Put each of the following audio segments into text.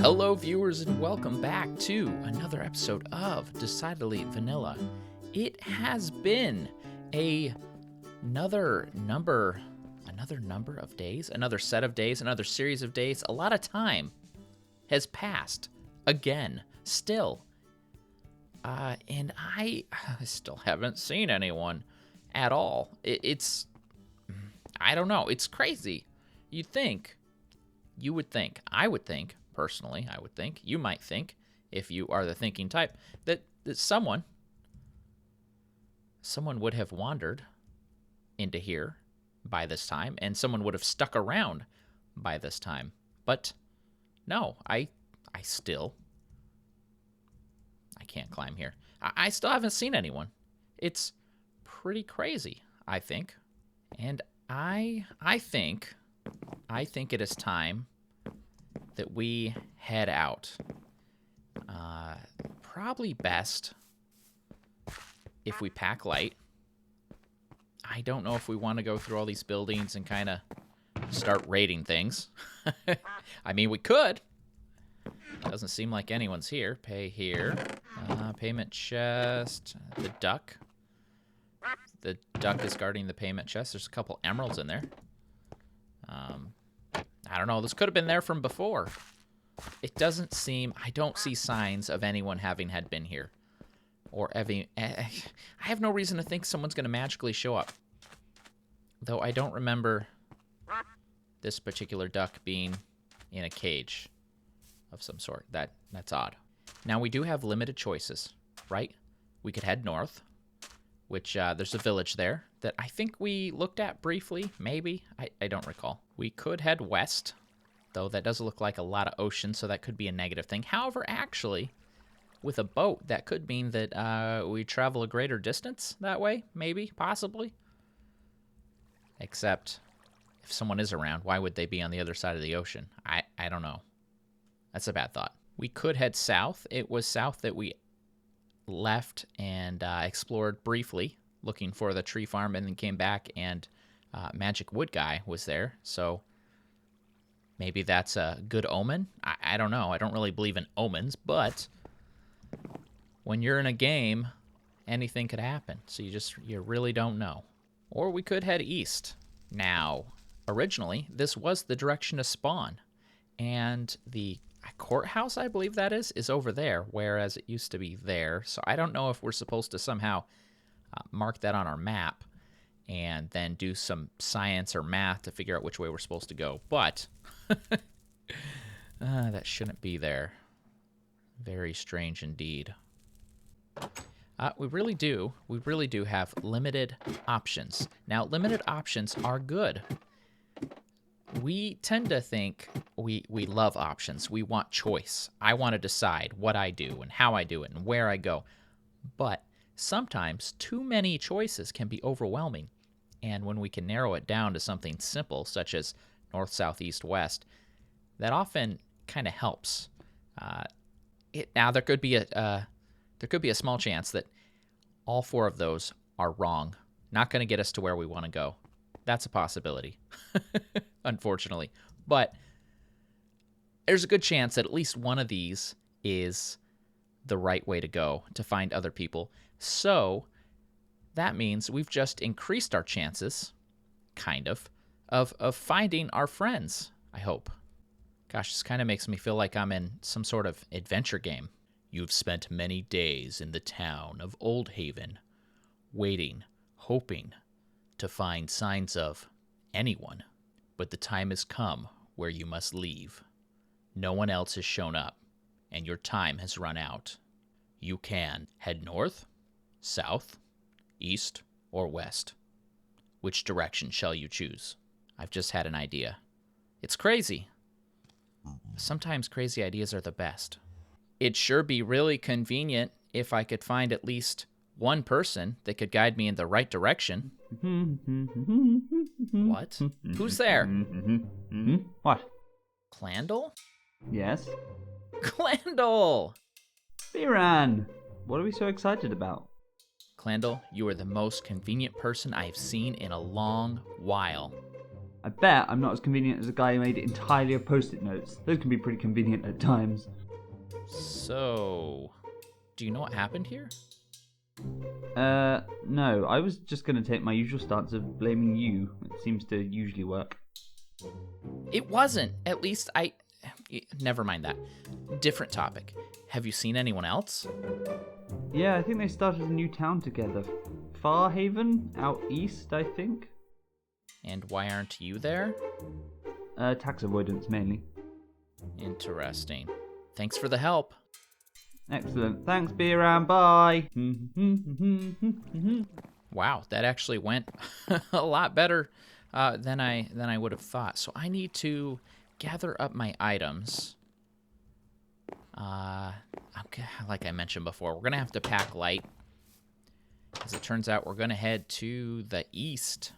Hello, viewers, and welcome back to another episode of Decidedly Vanilla. It has been another number of days, another set of days, another series of days. A lot of time has passed again, still. And I still haven't seen anyone at all. I don't know, it's crazy. I would think, personally, you might think, if you are the thinking type, that someone would have wandered into here by this time, and someone would have stuck around by this time. But no, I can't climb here. I still haven't seen anyone. It's pretty crazy, I think. And I think it is time that we head out. Probably best if we pack light. I don't know if we want to go through all these buildings and kind of start raiding things. I mean, we could. Doesn't seem like anyone's here. Pay here. Payment chest. The duck. The duck is guarding the payment chest. There's a couple emeralds in there. I don't know. This could have been there from before. It doesn't seem... I don't see signs of anyone having had been here. Or I have no reason to think someone's going to magically show up. Though I don't remember this particular duck being in a cage of some sort. That's odd. Now, we do have limited choices, right? We could head north, which there's a village there that I think we looked at briefly, maybe. I don't recall. We could head west, though that does look like a lot of ocean, so that could be a negative thing. However, actually, with a boat, that could mean that we travel a greater distance that way, maybe, possibly. Except, if someone is around, why would they be on the other side of the ocean? I don't know. That's a bad thought. We could head south. It was south that we left and explored briefly, looking for the tree farm, and then came back, and Magic Wood Guy was there, so maybe that's a good omen? I don't know. I don't really believe in omens, but when you're in a game, anything could happen, so you really don't know. Or we could head east. Now, originally, this was the direction to spawn, and the courthouse, I believe that is over there, whereas it used to be there, so I don't know if we're supposed to somehow mark that on our map and then do some science or math to figure out which way we're supposed to go, but that shouldn't be there. Very strange indeed. We really do have limited options. Now, limited options are good. We tend to think we love options. We want choice. I want to decide what I do and how I do it and where I go. But sometimes too many choices can be overwhelming. And when we can narrow it down to something simple, such as north, south, east, west, that often kind of helps. Now, there could be a small chance that all four of those are wrong, not going to get us to where we want to go. That's a possibility, unfortunately. But there's a good chance that at least one of these is the right way to go to find other people. So that means we've just increased our chances, kind of finding our friends, I hope. Gosh, this kind of makes me feel like I'm in some sort of adventure game. You've spent many days in the town of Old Haven, waiting, hoping to find signs of anyone, but the time has come where you must leave. No one else has shown up, and your time has run out. You can head north, south, east, or west. Which direction shall you choose? I've just had an idea. It's crazy. Sometimes crazy ideas are the best. It'd sure be really convenient if I could find at least one person that could guide me in the right direction. What? Who's there? What? Clandle? Yes? Clandle! bRanN! What are we so excited about? Clandle, you are the most convenient person I have seen in a long while. I bet I'm not as convenient as the guy who made it entirely of post-it notes. Those can be pretty convenient at times. So, do you know what happened here? No. I was just going to take my usual stance of blaming you. It seems to usually work. It wasn't. At least never mind that. Different topic. Have you seen anyone else? Yeah, I think they started a new town together. Farhaven, out east, I think. And why aren't you there? Tax avoidance, mainly. Interesting. Thanks for the help. Excellent. Thanks, bRanN. Bye. Wow, that actually went a lot better than I would have thought. So I need to gather up my items. Okay, like I mentioned before, we're gonna have to pack light. As it turns out, we're gonna head to the east,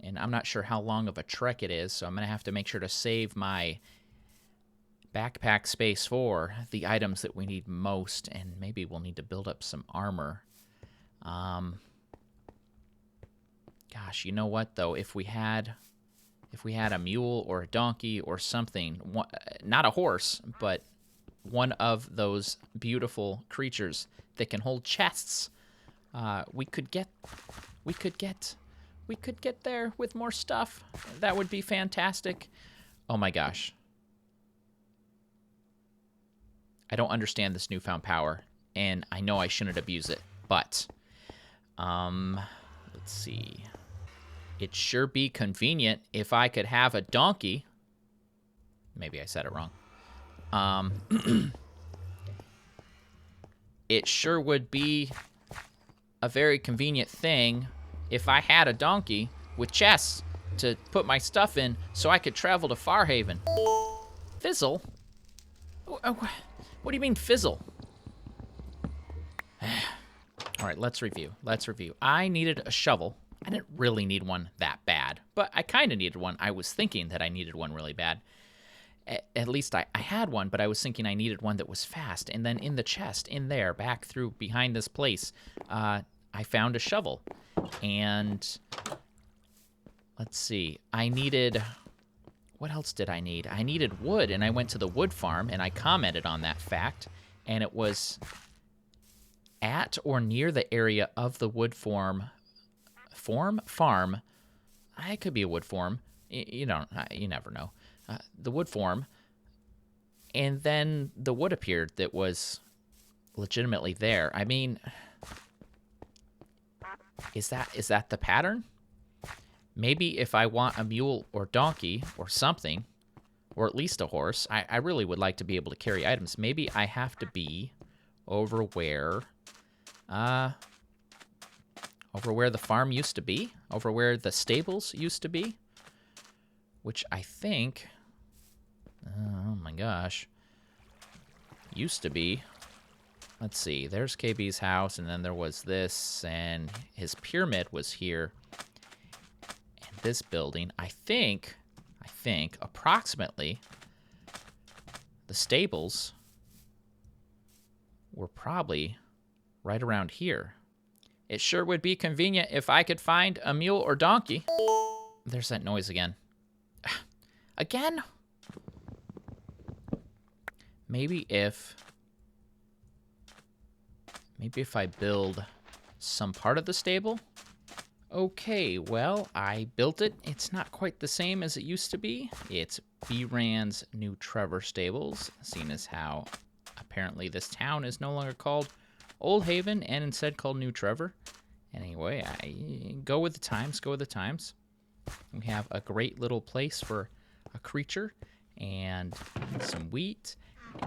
and I'm not sure how long of a trek it is, so I'm gonna have to make sure to save my backpack space for the items that we need most, and maybe we'll need to build up some armor. Gosh, you know what though? If we had a mule or a donkey or something, not a horse, but one of those beautiful creatures that can hold chests, we could get there with more stuff. That would be fantastic. Oh my gosh. I don't understand this newfound power, and I know I shouldn't abuse it, but let's see. It'd sure be convenient if I could have a donkey. Maybe I said it wrong. It sure would be a very convenient thing if I had a donkey with chests to put my stuff in so I could travel to Farhaven. Fizzle? What do you mean fizzle? All right, let's review. I needed a shovel. I didn't really need one that bad, but I kind of needed one. I was thinking that I needed one really bad. At least I had one, but I was thinking I needed one that was fast. And then in the chest, in there, back through behind this place, I found a shovel. And let's see, I needed... What else did I need? I needed wood, and I went to the wood farm, and I commented on that fact, and it was at or near the area of the wood farm. It could be a wood farm. You never know. The wood farm, and then the wood appeared that was legitimately there. I mean, is that the pattern? Maybe if I want a mule or donkey or something, or at least a horse, I really would like to be able to carry items. Maybe I have to be over where the farm used to be, over where the stables used to be, which I think, oh my gosh, used to be. Let's see, there's KB's house, and then there was this, and his pyramid was here. This building, I think approximately the stables were probably right around here. It sure would be convenient if I could find a mule or donkey. There's that noise again. Again? Maybe if I build some part of the stable. Okay, well, I built it. It's not quite the same as it used to be. It's bRanN's New Trevor Stables, seeing as how apparently this town is no longer called Old Haven and instead called New Trevor. Anyway, I go with the times. We have a great little place for a creature and some wheat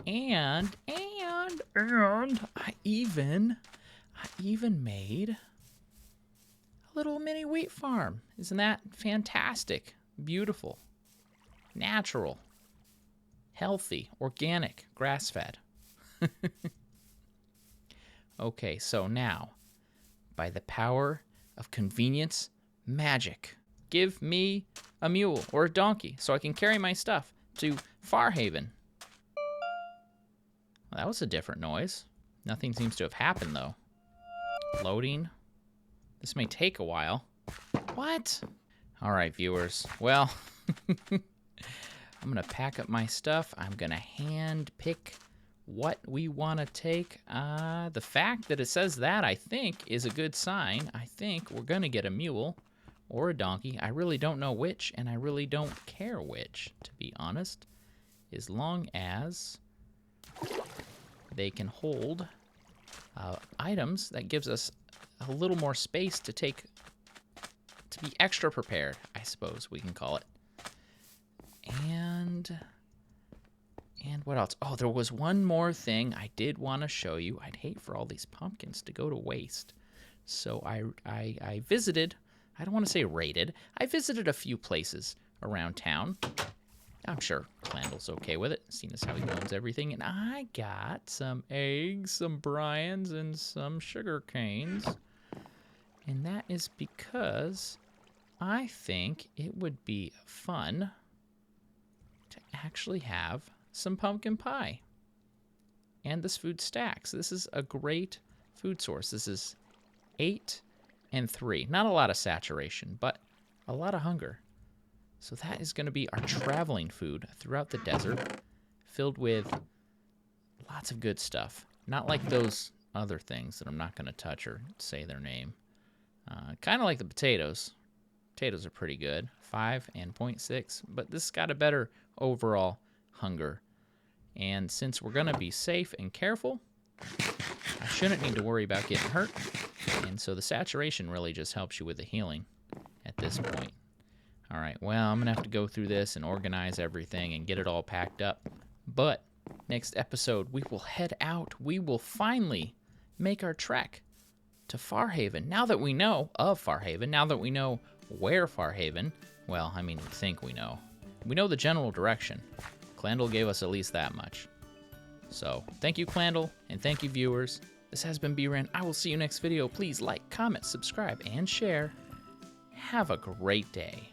and I even made little mini wheat farm. Isn't that fantastic? Beautiful, natural, healthy, organic, grass-fed. Okay, so now, by the power of convenience magic, give me a mule or a donkey so I can carry my stuff to Farhaven. Well, that was a different noise. Nothing seems to have happened, though. Loading. This may take a while. What? All right, viewers. Well, I'm going to pack up my stuff. I'm going to hand pick what we want to take. The fact that it says that, I think, is a good sign. I think we're going to get a mule or a donkey. I really don't know which, and I really don't care which, to be honest, as long as they can hold items. That gives us a little more space to take, to be extra prepared, I suppose we can call it. And what else? Oh, there was one more thing I did want to show you. I'd hate for all these pumpkins to go to waste. So I visited, I don't want to say raided, I visited a few places around town. I'm sure Clandle's okay with it, seeing as how he owns everything. And I got some eggs, some bRanNs, and some sugar canes. And that is because I think it would be fun to actually have some pumpkin pie. And this food stacks. This is a great food source. This is 8 and 3. Not a lot of saturation, but a lot of hunger. So that is going to be our traveling food throughout the desert, filled with lots of good stuff. Not like those other things that I'm not going to touch or say their name. Kind of like the potatoes. Potatoes are pretty good, 5 and 0.6, but this has got a better overall hunger. And since we're going to be safe and careful, I shouldn't need to worry about getting hurt. And so the saturation really just helps you with the healing at this point. All right, well, I'm going to have to go through this and organize everything and get it all packed up. But next episode, we will head out. We will finally make our trek to Farhaven. Now that we know of Farhaven, now that we know where Farhaven, well, I mean, we think we know. We know the general direction. Clandle gave us at least that much. So, thank you, Clandle, and thank you, viewers. This has been bRanN. I will see you next video. Please like, comment, subscribe, and share. Have a great day.